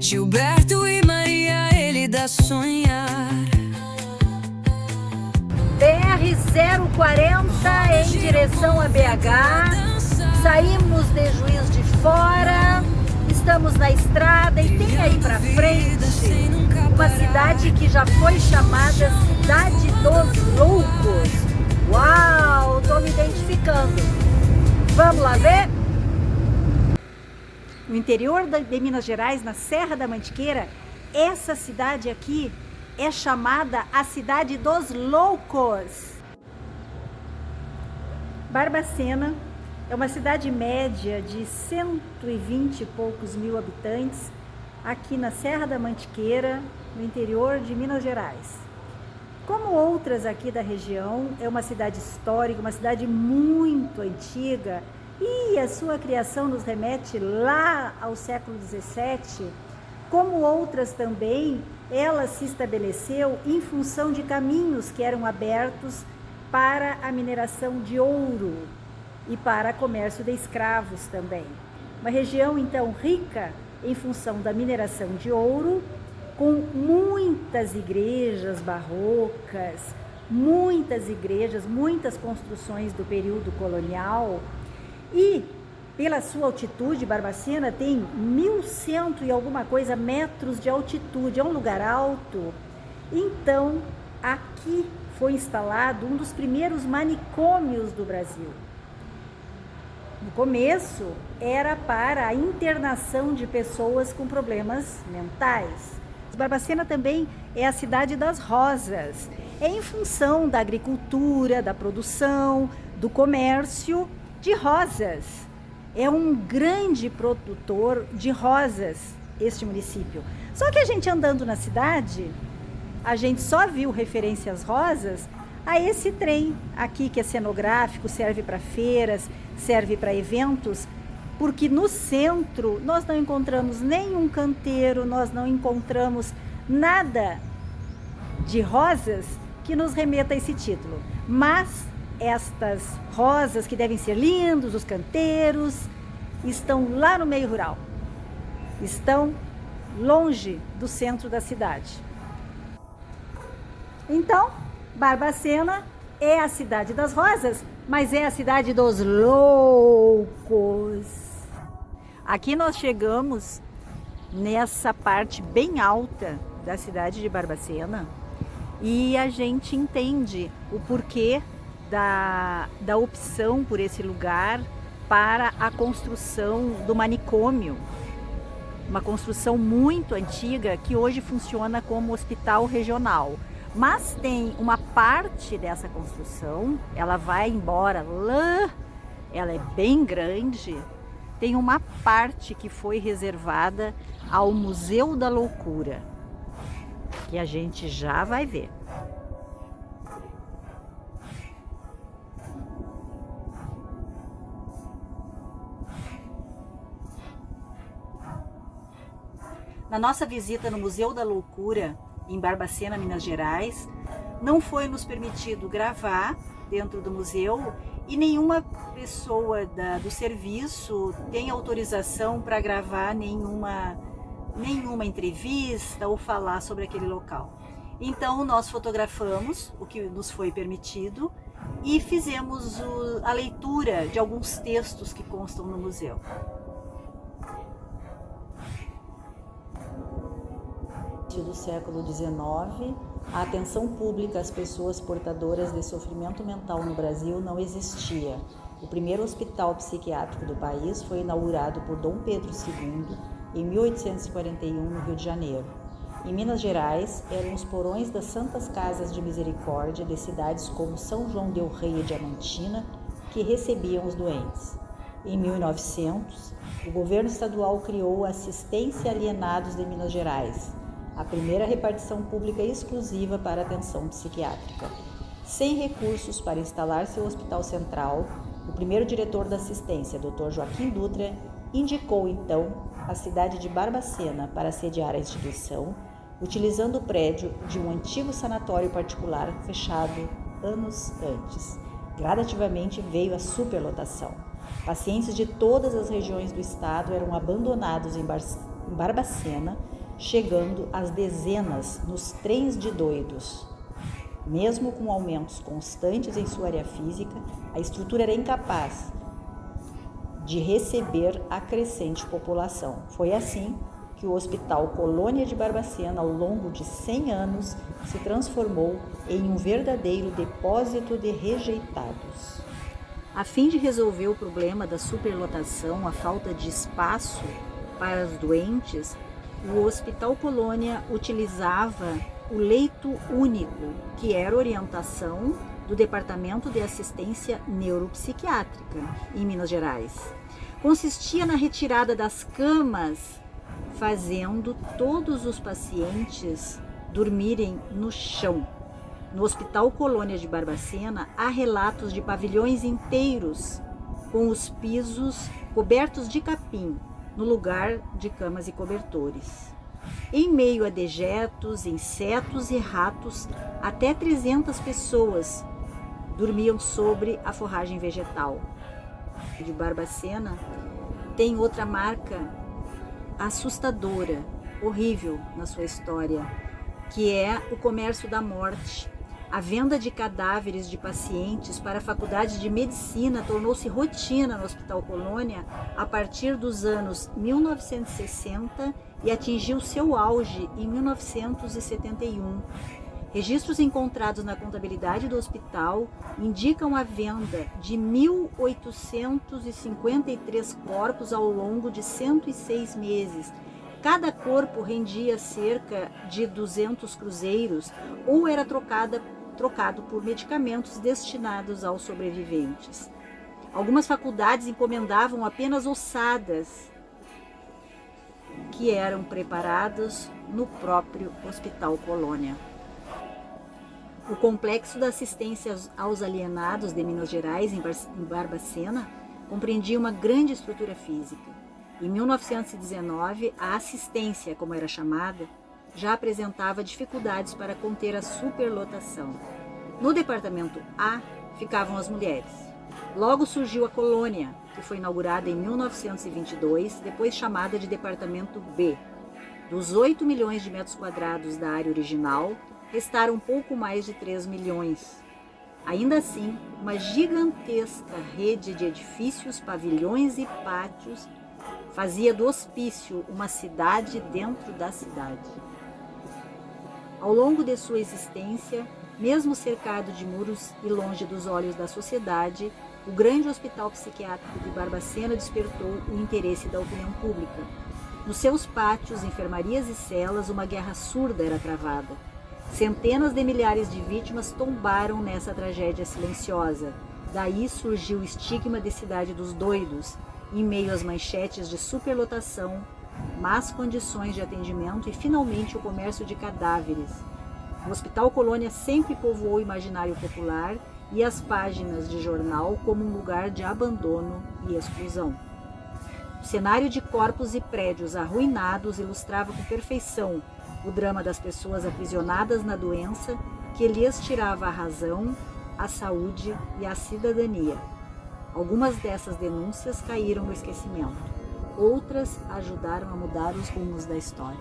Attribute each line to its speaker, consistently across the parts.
Speaker 1: Gilberto e Maria, ele dá sonhar.
Speaker 2: BR-040 em direção a BH. Saímos de Juiz de Fora, estamos na estrada e tem aí pra frente uma cidade que já foi chamada Cidade dos Loucos. Uau, tô me identificando. Vamos lá ver? No interior de Minas Gerais, na Serra da Mantiqueira, essa cidade aqui é chamada a Cidade dos Loucos. Barbacena é uma cidade média de 120 e poucos mil habitantes, aqui na Serra da Mantiqueira, no interior de Minas Gerais. Como outras aqui da região, é uma cidade histórica, uma cidade muito antiga, e a sua criação nos remete lá ao século XVII. Como outras também, ela se estabeleceu em função de caminhos que eram abertos para a mineração de ouro e para comércio de escravos também. Uma região, então, rica em função da mineração de ouro, com muitas igrejas barrocas, muitas construções do período colonial. E, pela sua altitude, Barbacena tem 1.100 e alguma coisa metros de altitude, é um lugar alto. Então, aqui foi instalado um dos primeiros manicômios do Brasil. No começo, era para a internação de pessoas com problemas mentais. Barbacena também é a cidade das rosas. É em função da agricultura, da produção, do comércio de rosas. É um grande produtor de rosas, este município. Só que a gente andando na cidade, a gente só viu referência às rosas a esse trem aqui que é cenográfico, serve para feiras, serve para eventos, porque no centro nós não encontramos nenhum canteiro, nós não encontramos nada de rosas que nos remeta a esse título. Mas estas rosas, que devem ser lindos, os canteiros, estão lá no meio rural, estão longe do centro da cidade. Então, Barbacena é a cidade das rosas, mas é a cidade dos loucos. Aqui nós chegamos nessa parte bem alta da cidade de Barbacena e a gente entende o porquê da opção por esse lugar para a construção do manicômio. Uma construção muito antiga que hoje funciona como hospital regional. Mas tem uma parte dessa construção, ela vai embora lá, ela é bem grande, tem uma parte que foi reservada ao Museu da Loucura, que a gente já vai ver. Na nossa visita no Museu da Loucura, em Barbacena, Minas Gerais, não foi nos permitido gravar dentro do museu e nenhuma pessoa do serviço tem autorização para gravar nenhuma entrevista ou falar sobre aquele local. Então nós fotografamos o que nos foi permitido e fizemos a leitura de alguns textos que constam no museu. Do século XIX, a atenção pública às pessoas portadoras de sofrimento mental no Brasil não existia. O primeiro hospital psiquiátrico do país foi inaugurado por Dom Pedro II em 1841, no Rio de Janeiro. Em Minas Gerais, eram os porões das Santas Casas de Misericórdia de cidades como São João del Rei e Diamantina que recebiam os doentes. Em 1900, o governo estadual criou a Assistência Alienados de Minas Gerais, a primeira repartição pública exclusiva para atenção psiquiátrica. Sem recursos para instalar seu hospital central, o primeiro diretor da assistência, Dr. Joaquim Dutra, indicou então a cidade de Barbacena para sediar a instituição, utilizando o prédio de um antigo sanatório particular fechado anos antes. Gradativamente veio a superlotação. Pacientes de todas as regiões do estado eram abandonados em Barbacena, chegando às dezenas nos trens de doidos. Mesmo com aumentos constantes em sua área física, a estrutura era incapaz de receber a crescente população. Foi assim que o Hospital Colônia de Barbacena, ao longo de 100 anos, se transformou em um verdadeiro depósito de rejeitados. A fim de resolver o problema da superlotação, a falta de espaço para os doentes, o Hospital Colônia utilizava o leito único, que era orientação do Departamento de Assistência Neuropsiquiátrica em Minas Gerais. Consistia na retirada das camas, fazendo todos os pacientes dormirem no chão. No Hospital Colônia de Barbacena, há relatos de pavilhões inteiros com os pisos cobertos de capim, no lugar de camas e cobertores. Em meio a dejetos, insetos e ratos, até 300 pessoas dormiam sobre a forragem vegetal. De Barbacena tem outra marca assustadora, horrível na sua história, que é o comércio da morte. A venda de cadáveres de pacientes para a Faculdade de Medicina tornou-se rotina no Hospital Colônia a partir dos anos 1960 e atingiu seu auge em 1971. Registros encontrados na contabilidade do hospital indicam a venda de 1.853 corpos ao longo de 106 meses. Cada corpo rendia cerca de 200 cruzeiros ou era trocado por medicamentos destinados aos sobreviventes. Algumas faculdades encomendavam apenas ossadas que eram preparadas no próprio Hospital Colônia. O Complexo da Assistência aos Alienados de Minas Gerais, em Barbacena, compreendia uma grande estrutura física. Em 1919, a assistência, como era chamada, já apresentava dificuldades para conter a superlotação. No departamento A ficavam as mulheres. Logo surgiu a colônia, que foi inaugurada em 1922, depois chamada de departamento B. Dos 8 milhões de metros quadrados da área original, restaram um pouco mais de 3 milhões. Ainda assim, uma gigantesca rede de edifícios, pavilhões e pátios fazia do hospício uma cidade dentro da cidade. Ao longo de sua existência, mesmo cercado de muros e longe dos olhos da sociedade, o grande hospital psiquiátrico de Barbacena despertou o interesse da opinião pública. Nos seus pátios, enfermarias e celas, uma guerra surda era travada. Centenas de milhares de vítimas tombaram nessa tragédia silenciosa. Daí surgiu o estigma de cidade dos doidos, em meio às manchetes de superlotação, más condições de atendimento e, finalmente, o comércio de cadáveres. O Hospital Colônia sempre povoou o imaginário popular e as páginas de jornal como um lugar de abandono e exclusão. O cenário de corpos e prédios arruinados ilustrava com perfeição o drama das pessoas aprisionadas na doença que lhes tirava a razão, a saúde e a cidadania. Algumas dessas denúncias caíram no esquecimento. Outras ajudaram a mudar os rumos da história.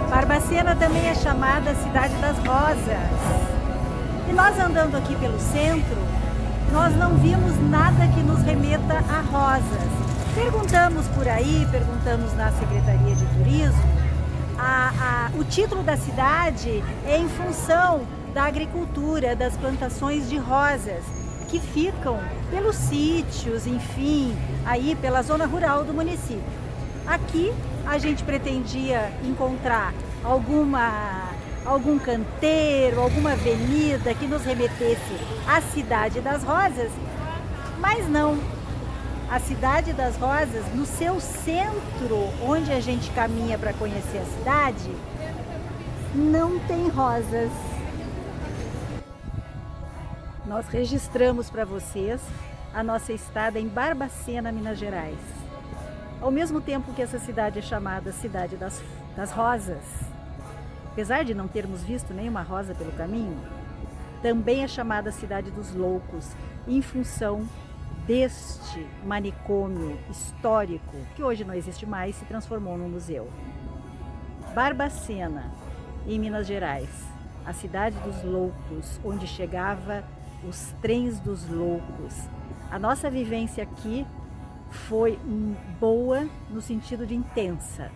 Speaker 2: Barbacena também é chamada Cidade das Rosas. E nós andando aqui pelo centro, nós não vimos nada que nos remeta a rosas. Perguntamos por aí, perguntamos na Secretaria de Turismo, o título da cidade é em função da agricultura, das plantações de rosas, que ficam pelos sítios, enfim, aí pela zona rural do município. Aqui a gente pretendia encontrar algum canteiro, alguma avenida que nos remetesse à Cidade das Rosas, mas não. A Cidade das Rosas, no seu centro, onde a gente caminha para conhecer a cidade, não tem rosas. Nós registramos para vocês a nossa estada em Barbacena, Minas Gerais. Ao mesmo tempo que essa cidade é chamada Cidade das Rosas, apesar de não termos visto nenhuma rosa pelo caminho, também é chamada Cidade dos Loucos, em função deste manicômio histórico, que hoje não existe mais, se transformou num museu. Barbacena, em Minas Gerais, a cidade dos loucos, onde chegava os trens dos loucos. A nossa vivência aqui foi boa no sentido de intensa.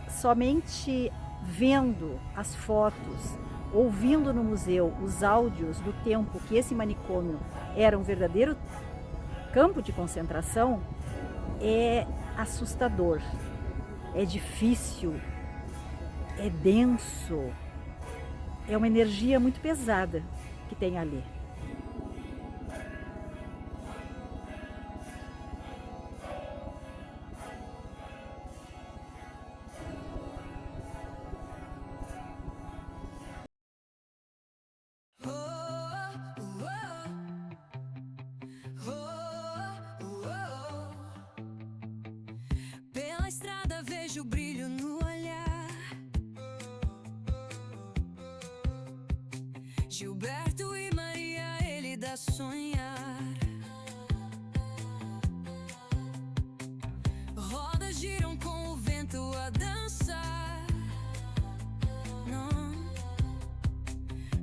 Speaker 2: Somente vendo as fotos, ouvindo no museu os áudios do tempo que esse manicômio era um verdadeiro campo de concentração, é assustador, é difícil, é denso, é uma energia muito pesada que tem ali.
Speaker 1: Pela estrada vejo o brilho no olhar. Gilberto e Maria, ele dá sonhar. Rodas giram com o vento a dançar. Não.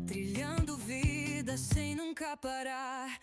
Speaker 1: Trilhando vida sem nunca parar.